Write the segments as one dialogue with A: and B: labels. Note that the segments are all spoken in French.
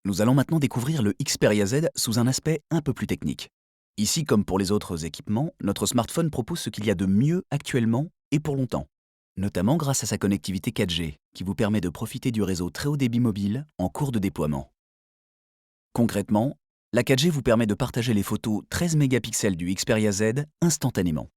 A: Nous allons maintenant découvrir le Xperia Z sous un aspect un peu plus technique. Ici, comme pour les autres équipements, notre smartphone propose ce qu'il y a de mieux actuellement et pour longtemps, notamment grâce à sa connectivité 4G, qui vous permet de profiter du réseau très haut débit mobile en cours de déploiement. Concrètement, la 4G vous permet de partager les photos 13 mégapixels du Xperia Z instantanément.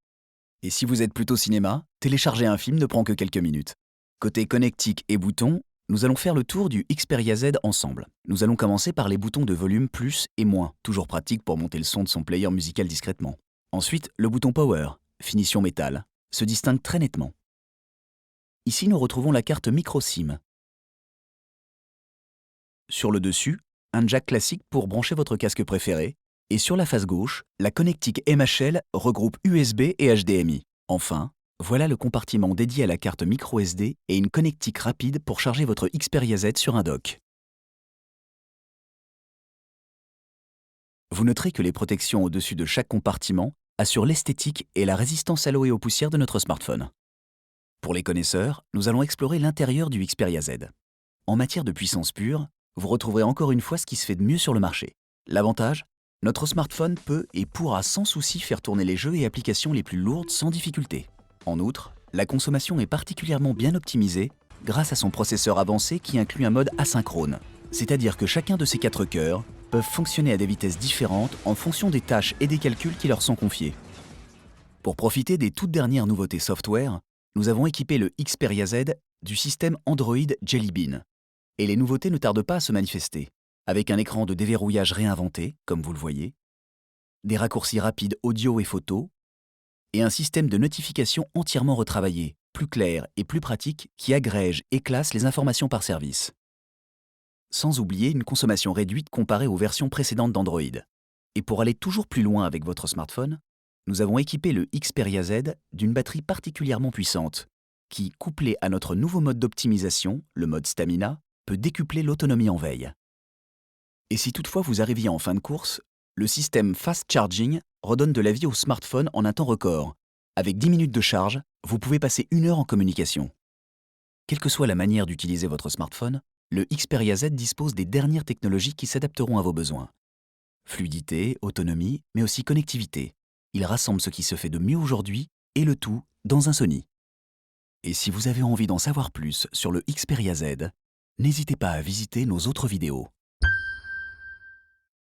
A: Et si vous êtes plutôt cinéma, télécharger un film ne prend que quelques minutes. Côté connectique et boutons, nous allons faire le tour du Xperia Z ensemble. Nous allons commencer par les boutons de volume plus et moins, toujours pratique pour monter le son de son player musical discrètement. Ensuite, le bouton Power, finition métal, se distingue très nettement. Ici, nous retrouvons la carte micro SIM. Sur le dessus, un jack classique pour brancher votre casque préféré. Et sur la face gauche, la connectique MHL regroupe USB et HDMI. Enfin, voilà le compartiment dédié à la carte micro SD et une connectique rapide pour charger votre Xperia Z sur un dock. Vous noterez que les protections au-dessus de chaque compartiment assurent l'esthétique et la résistance à l'eau et aux poussières de notre smartphone. Pour les connaisseurs, nous allons explorer l'intérieur du Xperia Z. En matière de puissance pure, vous retrouverez encore une fois ce qui se fait de mieux sur le marché. L'avantage ? Notre smartphone peut et pourra sans souci faire tourner les jeux et applications les plus lourdes sans difficulté. En outre, la consommation est particulièrement bien optimisée grâce à son processeur avancé qui inclut un mode asynchrone, c'est-à-dire que chacun de ces 4 cœurs peuvent fonctionner à des vitesses différentes en fonction des tâches et des calculs qui leur sont confiés. Pour profiter des toutes dernières nouveautés software, nous avons équipé le Xperia Z du système Android Jelly Bean. Et les nouveautés ne tardent pas à se manifester, avec un écran de déverrouillage réinventé, comme vous le voyez, des raccourcis rapides audio et photo, et un système de notification entièrement retravaillé, plus clair et plus pratique, qui agrège et classe les informations par service. Sans oublier une consommation réduite comparée aux versions précédentes d'Android. Et pour aller toujours plus loin avec votre smartphone, nous avons équipé le Xperia Z d'une batterie particulièrement puissante, qui, couplée à notre nouveau mode d'optimisation, le mode Stamina, peut décupler l'autonomie en veille. Et si toutefois vous arriviez en fin de course, le système Fast Charging redonne de la vie au smartphone en un temps record. Avec 10 minutes de charge, vous pouvez passer 1 heure en communication. Quelle que soit la manière d'utiliser votre smartphone, le Xperia Z dispose des dernières technologies qui s'adapteront à vos besoins. Fluidité, autonomie, mais aussi connectivité. Il rassemble ce qui se fait de mieux aujourd'hui et le tout dans un Sony. Et si vous avez envie d'en savoir plus sur le Xperia Z, n'hésitez pas à visiter nos autres vidéos.